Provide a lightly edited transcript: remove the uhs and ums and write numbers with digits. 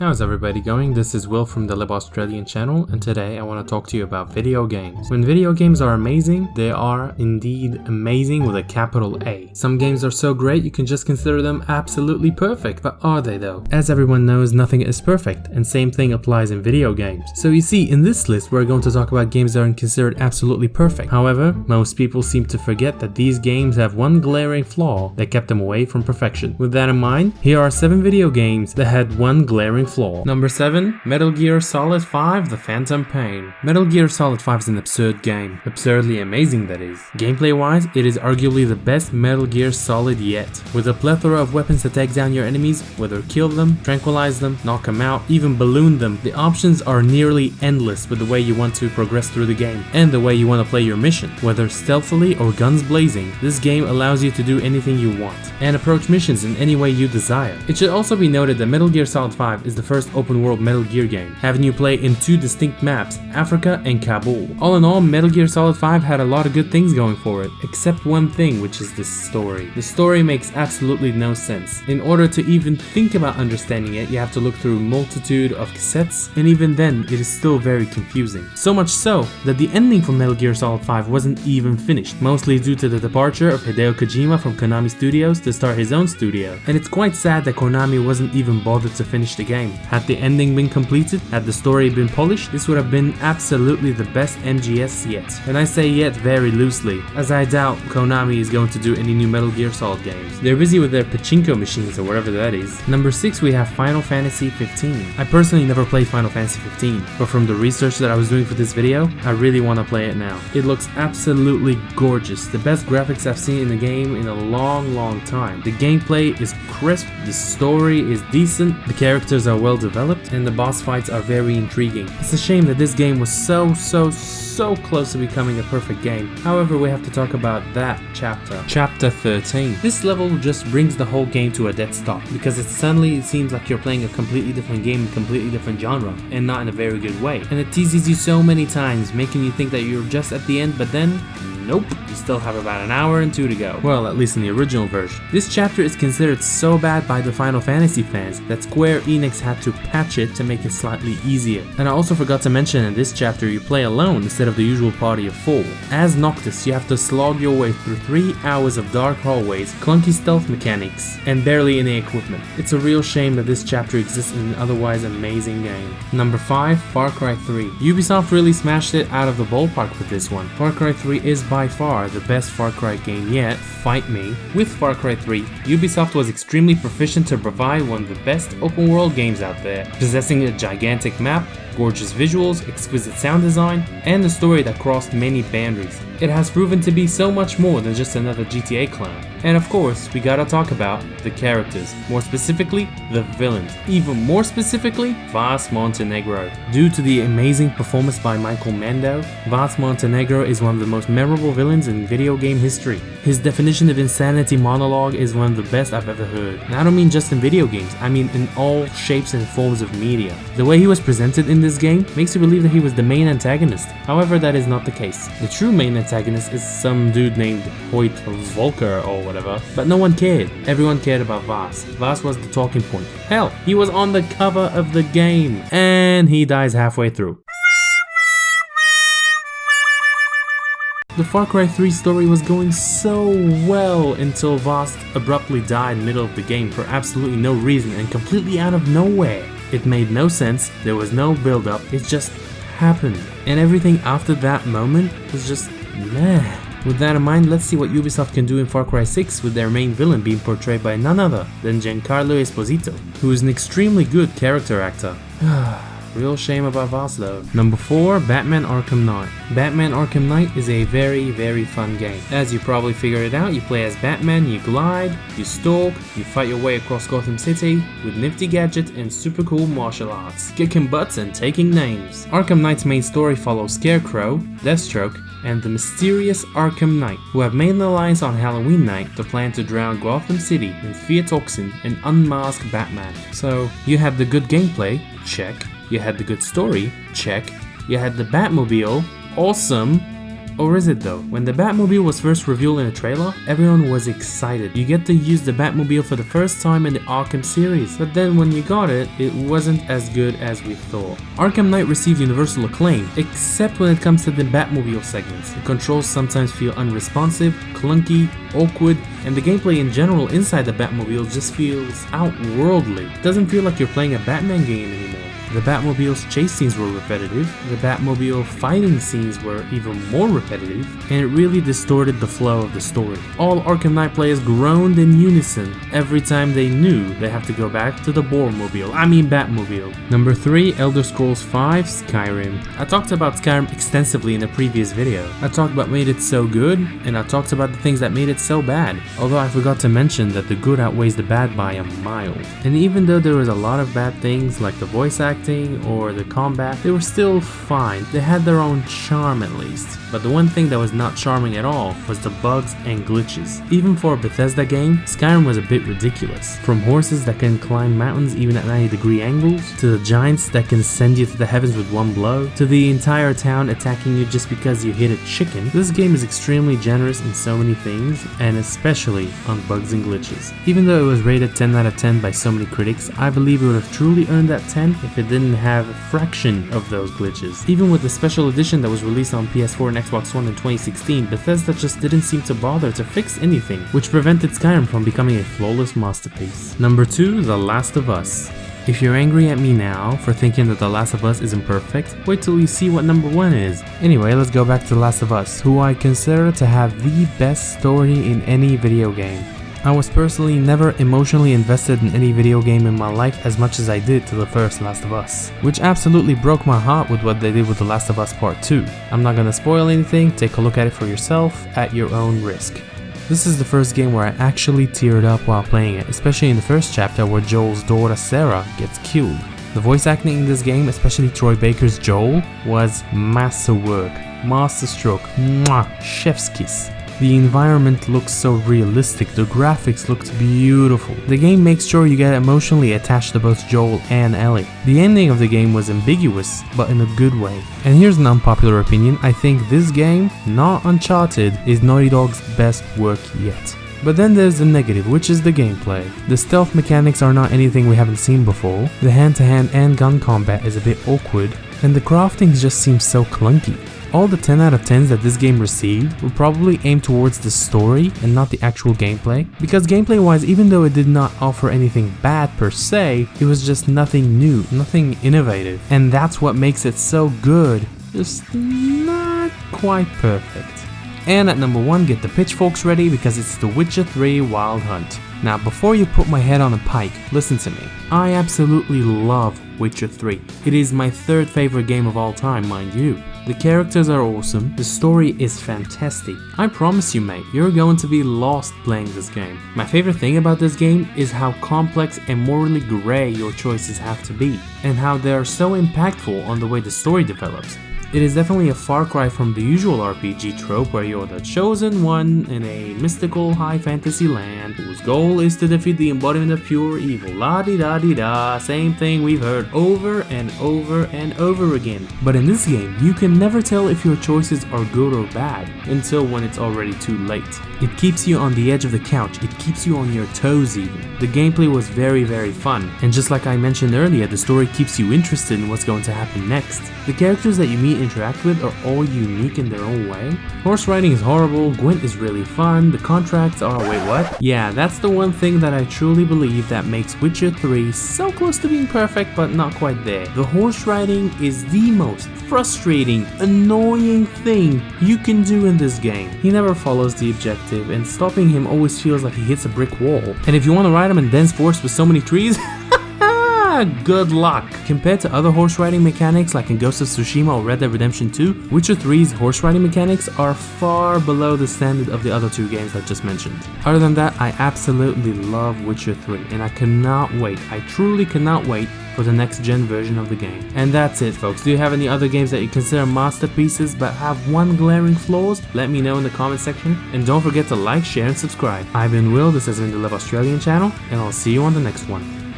How's everybody going? This is Will from the Lib Australian channel, and today I want to talk to you about video games. When video games are amazing, they are indeed amazing with a capital A. Some games are so great you can just consider them absolutely perfect, but are they though? As everyone knows, nothing is perfect, and same thing applies in video games. So you see, in this list we're going to talk about games that are considered absolutely perfect. However, most people seem to forget that these games have one glaring flaw that kept them away from perfection. With that in mind, here are 7 video games that had one glaring flaw. Number 7, Metal Gear Solid 5: The Phantom Pain. Metal Gear Solid 5 is an absurd game. Absurdly amazing, that is. Gameplay wise, it is arguably the best Metal Gear Solid yet. With a plethora of weapons to take down your enemies, whether kill them, tranquilize them, knock them out, even balloon them, the options are nearly endless with the way you want to progress through the game, and the way you want to play your mission. Whether stealthily or guns blazing, this game allows you to do anything you want, and approach missions in any way you desire. It should also be noted that Metal Gear Solid 5 is the first open world Metal Gear game, having you play in 2 distinct maps, Africa and Kabul. All in all, Metal Gear Solid 5 had a lot of good things going for it, except one thing, which is the story. The story makes absolutely no sense. In order to even think about understanding it, you have to look through a multitude of cassettes, and even then, it is still very confusing. So much so, that the ending for Metal Gear Solid 5 wasn't even finished, mostly due to the departure of Hideo Kojima from Konami Studios to start his own studio. And it's quite sad that Konami wasn't even bothered to finish the game. Had the ending been completed, had the story been polished, this would have been absolutely the best MGS yet. And I say yet very loosely, as I doubt Konami is going to do any new Metal Gear Solid games. They're busy with their pachinko machines or whatever that is. Number 6, we have Final Fantasy 15. I personally never played Final Fantasy 15, but from the research that I was doing for this video, I really want to play it now. It looks absolutely gorgeous, the best graphics I've seen in the game in a long time. The gameplay is crisp, the story is decent, the characters are well developed, and the boss fights are very intriguing. It's a shame that this game was so close to becoming a perfect game. However, we have to talk about that chapter. Chapter 13. This level just brings the whole game to a dead stop, because it seems like you're playing a completely different game in a completely different genre, and not in a very good way. And it teases you so many times, making you think that you're just at the end, but then nope, you still have about an hour and 2 to go. Well, at least in the original version. This chapter is considered so bad by the Final Fantasy fans that Square Enix had to patch it to make it slightly easier. And I also forgot to mention, in this chapter you play alone instead of the usual party of 4. As Noctis, you have to slog your way through 3 hours of dark hallways, clunky stealth mechanics, and barely any equipment. It's a real shame that this chapter exists in an otherwise amazing game. Number 5, Far Cry 3. Ubisoft really smashed it out of the ballpark with this one. Far Cry 3 is by far the best Far Cry game yet, fight me. With Far Cry 3, Ubisoft was extremely proficient to provide one of the best open world games out there, possessing a gigantic map, gorgeous visuals, exquisite sound design, and a story that crossed many boundaries. It has proven to be so much more than just another GTA clone. And of course, we gotta talk about the characters, more specifically, the villains. Even more specifically, Vas Montenegro. Due to the amazing performance by Michael Mando, Vas Montenegro is one of the most memorable villains in video game history. His definition of insanity monologue is one of the best I've ever heard. And I don't mean just in video games, I mean in all shapes and forms of media. The way he was presented in this game makes you believe that he was the main antagonist. However, that is not the case. The true main antagonist is some dude named Hoyt Volker or whatever, but no one cared. Everyone cared about Vas. Vas was the talking point. Hell, he was on the cover of the game, and he dies halfway through. The Far Cry 3 story was going so well until Vas abruptly died in the middle of the game for absolutely no reason and completely out of nowhere. It made no sense, there was no build up, it just happened. And everything after that moment was just meh. With that in mind, let's see what Ubisoft can do in Far Cry 6 with their main villain being portrayed by none other than Giancarlo Esposito, who is an extremely good character actor. Real shame about Vas though. Number 4, Batman Arkham Knight. Batman Arkham Knight is a very fun game. As you probably figured it out, you play as Batman, you glide, you stalk, you fight your way across Gotham City with nifty gadgets and super cool martial arts, kicking butts and taking names. Arkham Knight's main story follows Scarecrow, Deathstroke, and the mysterious Arkham Knight, who have made an alliance on Halloween night to plan to drown Gotham City in fear toxin and unmask Batman. So, you had the good gameplay, check. You had the good story, check. You had the Batmobile, awesome. Or is it though? When the Batmobile was first revealed in a trailer, everyone was excited. You get to use the Batmobile for the first time in the Arkham series, but then when you got it, it wasn't as good as we thought. Arkham Knight received universal acclaim, except when it comes to the Batmobile segments. The controls sometimes feel unresponsive, clunky, awkward, and the gameplay in general inside the Batmobile just feels outworldly. It doesn't feel like you're playing a Batman game anymore. The Batmobile's chase scenes were repetitive, the Batmobile fighting scenes were even more repetitive, and it really distorted the flow of the story. All Arkham Knight players groaned in unison every time they knew they have to go back to the Batmobile. Number 3, Elder Scrolls V Skyrim. I talked about Skyrim extensively in a previous video. I talked about what made it so good, and I talked about the things that made it so bad, although I forgot to mention that the good outweighs the bad by a mile. And even though there was a lot of bad things like the voice acting or the combat, they were still fine. They had their own charm at least. But the one thing that was not charming at all was the bugs and glitches. Even for a Bethesda game, Skyrim was a bit ridiculous. From horses that can climb mountains even at 90-degree angles, to the giants that can send you to the heavens with one blow, to the entire town attacking you just because you hit a chicken, this game is extremely generous in so many things, and especially on bugs and glitches. Even though it was rated 10 out of 10 by so many critics, I believe it would have truly earned that 10 if it didn't have a fraction of those glitches. Even with the special edition that was released on PS4 and Xbox One in 2016, Bethesda just didn't seem to bother to fix anything, which prevented Skyrim from becoming a flawless masterpiece. Number 2, The Last of Us. If you're angry at me now for thinking that The Last of Us isn't perfect, wait till you see what number 1 is. Anyway, let's go back to The Last of Us, who I consider to have the best story in any video game. I was personally never emotionally invested in any video game in my life as much as I did to the first Last of Us, which absolutely broke my heart with what they did with The Last of Us Part 2. I'm not gonna spoil anything, take a look at it for yourself at your own risk. This is the first game where I actually teared up while playing it, especially in the first chapter where Joel's daughter Sarah gets killed. The voice acting in this game, especially Troy Baker's Joel, was masterwork, masterstroke, mwah, chef's kiss. The environment looks so realistic, the graphics looked beautiful. The game makes sure you get emotionally attached to both Joel and Ellie. The ending of the game was ambiguous, but in a good way. And here's an unpopular opinion, I think this game, not Uncharted, is Naughty Dog's best work yet. But then there's the negative, which is the gameplay. The stealth mechanics are not anything we haven't seen before, the hand-to-hand and gun combat is a bit awkward, and the crafting just seems so clunky. All the 10 out of 10s that this game received were probably aimed towards the story and not the actual gameplay, because gameplay wise, even though it did not offer anything bad per se, it was just nothing new, nothing innovative, and that's what makes it so good, just not quite perfect. And at number 1, get the pitchforks ready because it's The Witcher 3 Wild Hunt. Now before you put my head on a pike, listen to me. I absolutely love Witcher 3. It is my 3rd favorite game of all time, mind you. The characters are awesome, the story is fantastic. I promise you mate, you're going to be lost playing this game. My favorite thing about this game is how complex and morally grey your choices have to be, and how they are so impactful on the way the story develops. It is definitely a far cry from the usual RPG trope where you're the chosen one in a mystical high fantasy land whose goal is to defeat the embodiment of pure evil. La-di-da-di-da, same thing we've heard over and over and over again. But in this game, you can never tell if your choices are good or bad until when it's already too late. It keeps you on the edge of the couch, it keeps you on your toes even. The gameplay was very fun, and just like I mentioned earlier, the story keeps you interested in what's going to happen next. The characters that you meet and interact with are all unique in their own way. Horse riding is horrible, Gwent is really fun, the contracts are... wait, what? Yeah, that's the one thing that I truly believe that makes Witcher 3 so close to being perfect but not quite there. The horse riding is the most frustrating, annoying thing you can do in this game. He never follows the objective, and stopping him always feels like he hits a brick wall. And if you want to ride him in dense forest with so many trees, good luck! Compared to other horse riding mechanics like in Ghost of Tsushima or Red Dead Redemption 2, Witcher 3's horse riding mechanics are far below the standard of the other 2 games I just mentioned. Other than that, I absolutely love Witcher 3 and I cannot wait, I truly cannot wait for the next gen version of the game. And that's it folks. Do you have any other games that you consider masterpieces but have one glaring flaws? Let me know in the comment section, and don't forget to like, share and subscribe. I've been Will, this has been the Live Australian channel, and I'll see you on the next one.